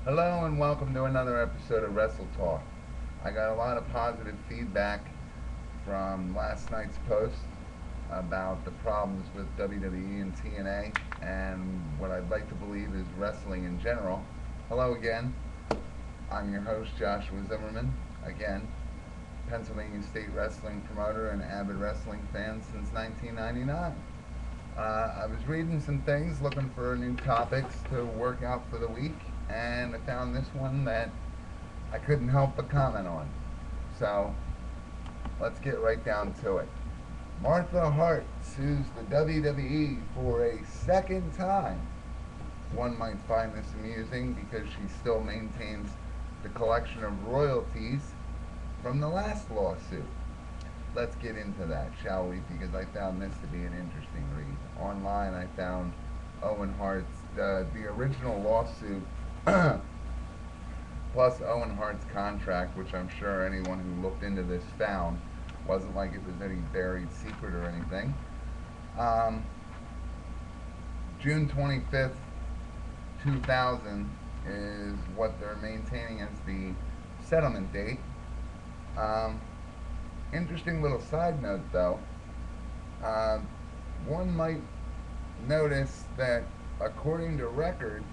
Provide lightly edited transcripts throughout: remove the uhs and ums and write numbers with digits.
Hello and welcome to another episode of WrestleTalk. I got a lot of positive feedback from last night's post about the problems with WWE and TNA and what I'd like to believe is wrestling in general. Hello again. I'm your host, Joshua Zimmerman. Again, Pennsylvania State Wrestling promoter and avid wrestling fan since 1999. I was reading some things, looking for new topics to work out for the week, and I found this one that I couldn't help but comment on. So let's get right down to it. Martha Hart sues the WWE for a second time. One might find this amusing because she still maintains the collection of royalties from the last lawsuit. Let's get into that, shall we? Because I found this to be an interesting read. Online, I found Owen Hart's the original lawsuit plus Owen Hart's contract, which I'm sure anyone who looked into this found. Wasn't like it was any buried secret or anything. Um, June 25th, 2000 is what they're maintaining as the settlement date. Um, Interesting little side note, though. Uh, One might notice that, according to records,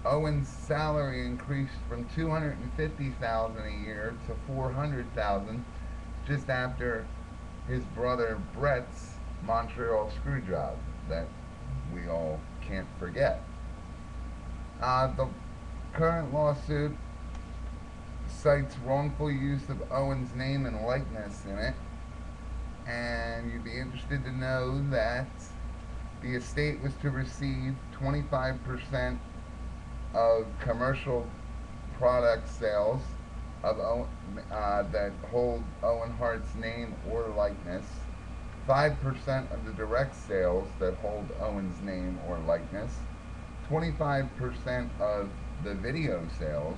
Owen's salary increased from 250,000 a year to 400,000 just after his brother Brett's Montreal screw job that we all can't forget. The current lawsuit cites wrongful use of Owen's name and likeness in it, and you'd be interested to know that the estate was to receive 25% of commercial product sales of that hold Owen Hart's name or likeness, 5% of the direct sales that hold Owen's name or likeness, 25% of the video sales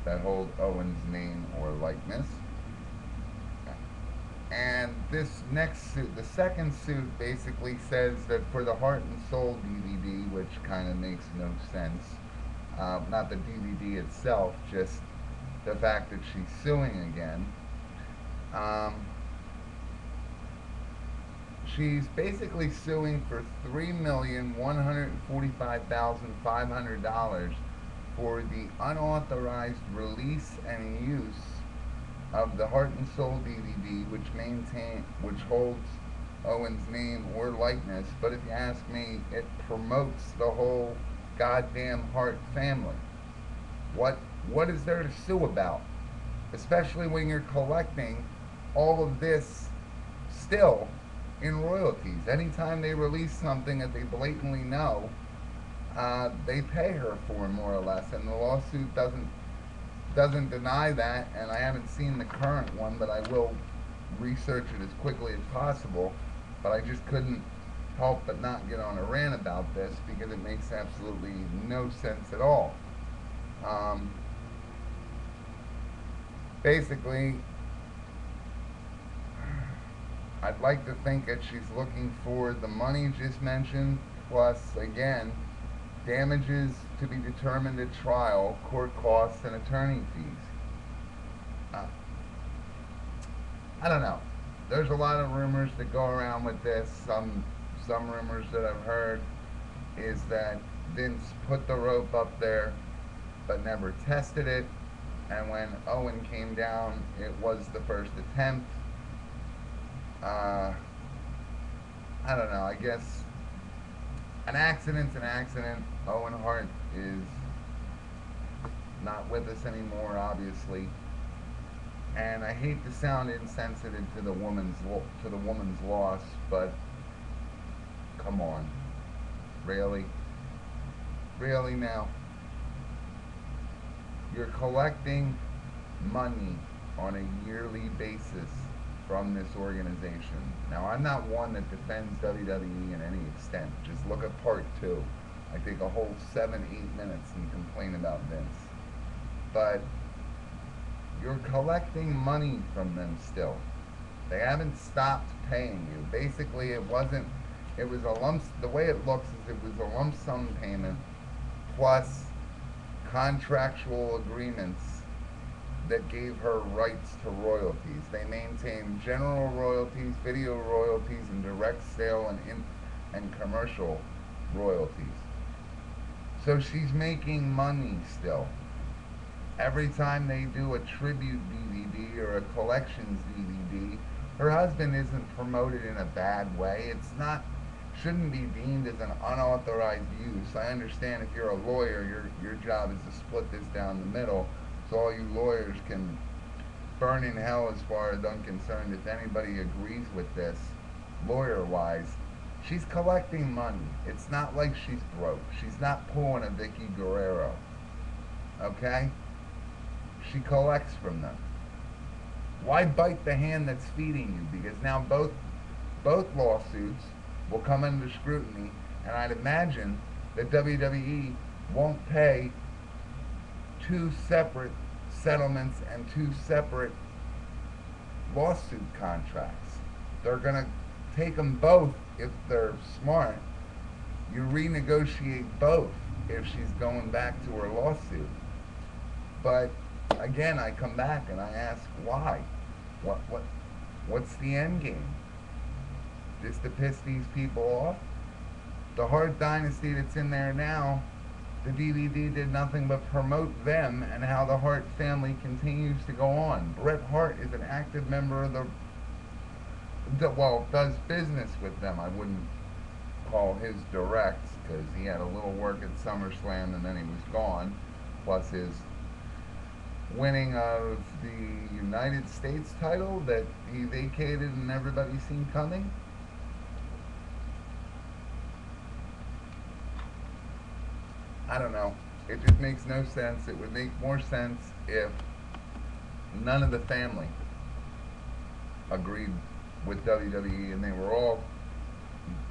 that hold Owen's name or likeness. And this next suit, the second suit, basically says that for the Heart and Soul DVD, which kind of makes no sense, not the DVD itself, just the fact that she's suing again. Um, she's basically suing for $3,145,500 for the unauthorized release and use of the Heart and Soul DVD, which holds Owen's name or likeness. But if you ask me, it promotes the whole goddamn Hart family. What what is there to sue about? Especially when you're collecting all of this still in royalties. Anytime they release something that they blatantly know, they pay her for more or less, and the lawsuit doesn't deny that. And I haven't seen the current one, but I will research it as quickly as possible. But I just couldn't help but not get on a rant about this because it makes absolutely no sense at all. Um, Basically, I'd like to think that she's looking for the money just mentioned, plus, again, damages to be determined at trial, court costs, and attorney fees. Uh, I don't know. There's a lot of rumors that go around with this. Some rumors that I've heard is that Vince put the rope up there but never tested it, and when Owen came down, it was the first attempt. Uh, I don't know. I guess an accident's an accident. Owen Hart is not with us anymore, obviously, and I hate to sound insensitive to the woman's loss, but come on, really, really now. You're collecting money on a yearly basis from this organization. Now, I'm not one that defends WWE in any extent. Just look at part two. I take a whole 7, 8 minutes and complain about Vince. But you're collecting money from them still. They haven't stopped paying you. Basically, it was a lump. The way it looks is it was a lump sum payment plus contractual agreements that gave her rights to royalties. They maintain general royalties, video royalties, and direct sale and commercial royalties. So she's making money still. Every time they do a tribute DVD or a collections DVD, her husband isn't promoted in a bad way. It's not, shouldn't be deemed as an unauthorized use. I understand if you're a lawyer, your job is to split this down the middle, so all you lawyers can burn in hell as far as I'm concerned if anybody agrees with this, lawyer-wise. She's collecting money. It's not like she's broke. She's not pulling a Vicky Guerrero. Okay? She collects from them. Why bite the hand that's feeding you? Because now both lawsuits will come under scrutiny, and I'd imagine that WWE won't pay two separate settlements and two separate lawsuit contracts. They're going to take them both if they're smart. You renegotiate both if she's going back to her lawsuit. But again, I come back and I ask why? What's the end game? Just to piss these people off? The Hart dynasty that's in there now, the DVD did nothing but promote them and how the Hart family continues to go on. Bret Hart is an active member of does business with them. I wouldn't call his direct because he had a little work at SummerSlam and then he was gone. Plus his winning of the United States title that he vacated and everybody seen coming. I don't know. It just makes no sense. It would make more sense if none of the family agreed with WWE and they were all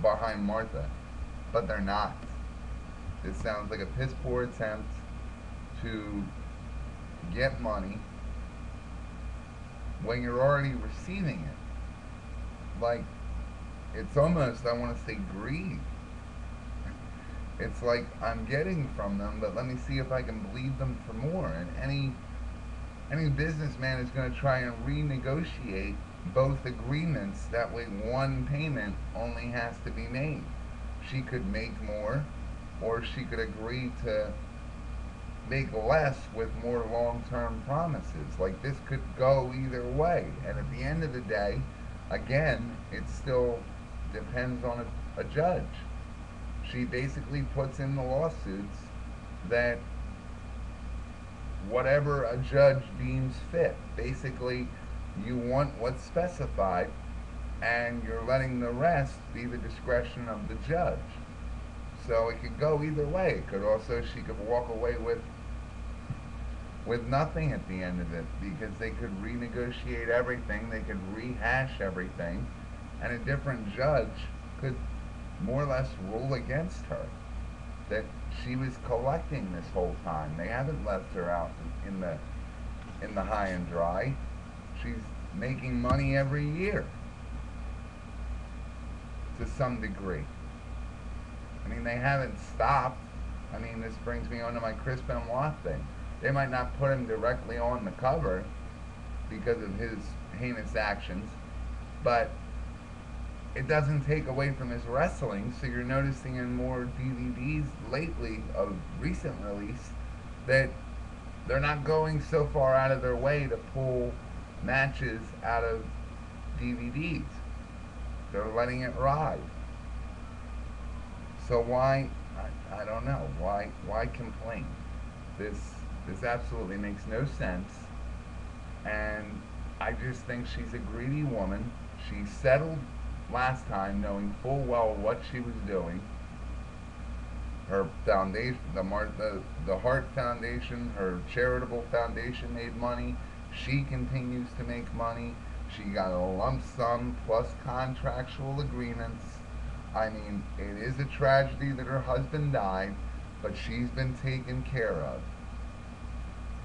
behind Martha. But they're not. This sounds like a piss poor attempt to get money when you're already receiving it. Like, it's almost, I want to say, greed. It's like I'm getting from them, but let me see if I can bleed them for more. And any businessman is going to try and renegotiate both agreements. That way, one payment only has to be made. She could make more, or she could agree to make less with more long-term promises. Like, this could go either way. And at the end of the day, again, it still depends on a judge. She basically puts in the lawsuits that whatever a judge deems fit. Basically, you want what's specified, and you're letting the rest be the discretion of the judge. So it could go either way. It could also, she could walk away with nothing at the end of it, because they could renegotiate everything, they could rehash everything, and a different judge could more or less rule against her, that she was collecting this whole time. They haven't left her out in the high and dry. She's making money every year to some degree. I mean, they haven't stopped. I mean, this brings me on to my Chris Benoit thing. They might not put him directly on the cover because of his heinous actions, but it doesn't take away from his wrestling. So you're noticing in more DVDs lately of recent release that they're not going so far out of their way to pull matches out of DVDs. They're letting it ride. So why, I don't know, why complain? This absolutely makes no sense, and I just think she's a greedy woman. She settled last time knowing full well what she was doing. Her foundation, the Hart Foundation, her charitable foundation made money. She continues to make money. She got a lump sum plus contractual agreements. I mean, it is a tragedy that her husband died, but she's been taken care of,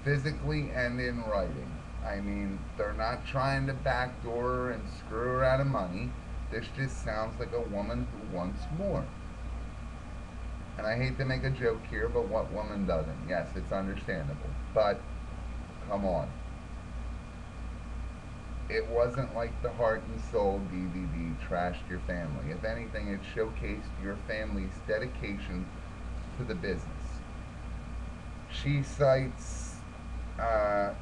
physically and in writing. I mean, they're not trying to backdoor her and screw her out of money. This just sounds like a woman who wants more. And I hate to make a joke here, but what woman doesn't? Yes, it's understandable. But, come on. It wasn't like the Heart and Soul DVD trashed your family. If anything, it showcased your family's dedication to the business. She cites uh,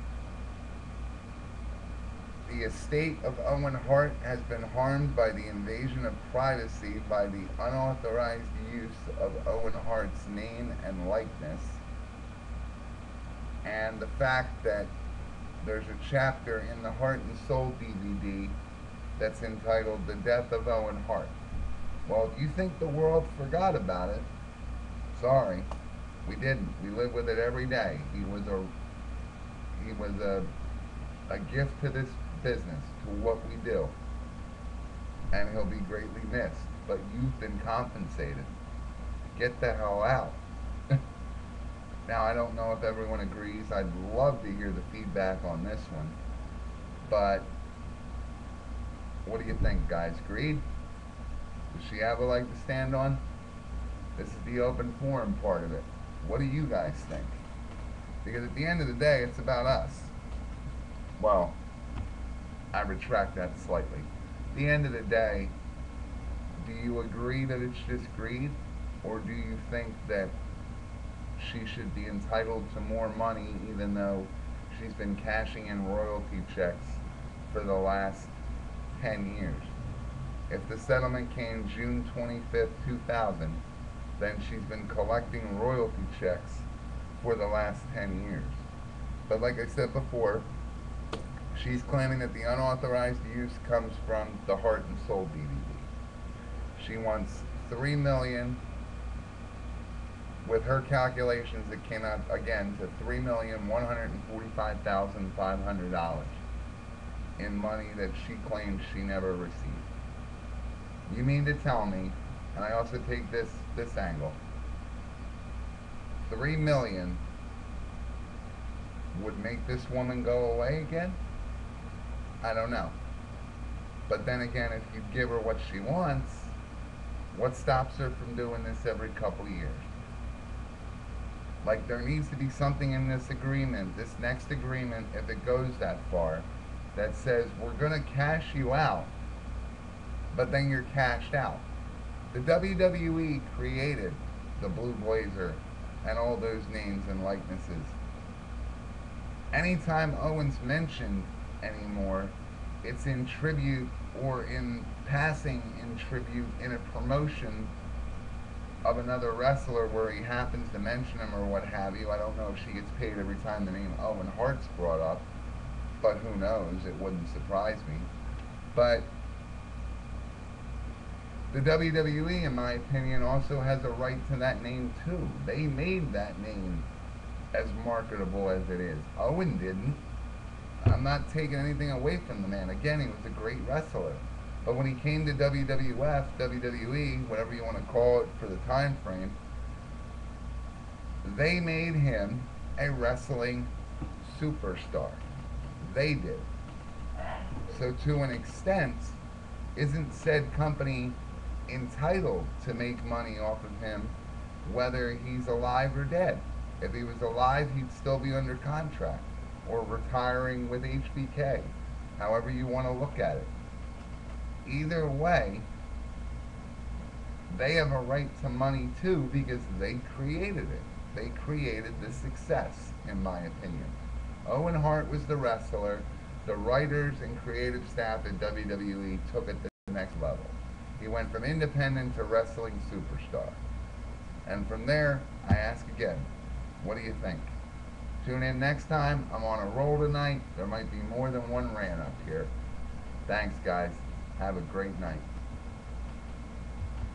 the estate of Owen Hart has been harmed by the invasion of privacy by the unauthorized use of Owen Hart's name and likeness, and the fact that there's a chapter in the Heart and Soul DVD that's entitled The Death of Owen Hart. Well, if you think the world forgot about it, sorry, we didn't. We live with it every day. He was a gift to this business, to what we do, and he'll be greatly missed. But you've been compensated. Get the hell out. Now, I don't know if everyone agrees. I'd love to hear the feedback on this one. But what do you think, guys? Agreed? Does she have a leg to stand on? This is the open forum part of it. What do you guys think? Because at the end of the day, it's about us. Well, I retract that slightly. At the end of the day, do you agree that it's just greed? Or do you think that she should be entitled to more money even though she's been cashing in royalty checks for the last 10 years? If the settlement came June 25th, 2000, then she's been collecting royalty checks for the last 10 years. But like I said before, she's claiming that the unauthorized use comes from the Heart and Soul DVD. She wants $3 million. With her calculations, it came out again to $3,145,500 in money that she claims she never received. You mean to tell me, and I also take this angle, $3 million would make this woman go away again? I don't know. But then again, if you give her what she wants, what stops her from doing this every couple years? Like, there needs to be something in this agreement, this next agreement, if it goes that far, that says we're going to cash you out, but then you're cashed out. The WWE created the Blue Blazer and all those names and likenesses. Anytime Owen's mentioned anymore, it's in tribute or in passing in tribute in a promotion of another wrestler where he happens to mention him or what have you. I don't know if she gets paid every time the name Owen Hart's brought up, but who knows, it wouldn't surprise me. But the WWE, in my opinion, also has a right to that name too. They made that name as marketable as it is. Owen didn't. I'm not taking anything away from the man. Again, he was a great wrestler. But when he came to WWF, WWE, whatever you want to call it for the time frame, they made him a wrestling superstar. They did. So to an extent, isn't said company entitled to make money off of him whether he's alive or dead? If he was alive, he'd still be under contract or retiring with HBK, however you want to look at it. Either way, they have a right to money too because they created it. They created the success, in my opinion. Owen Hart was the wrestler. The writers and creative staff at WWE took it to the next level. He went from independent to wrestling superstar. And from there, I ask again, what do you think? Tune in next time. I'm on a roll tonight. There might be more than one rant up here. Thanks, guys. Have a great night.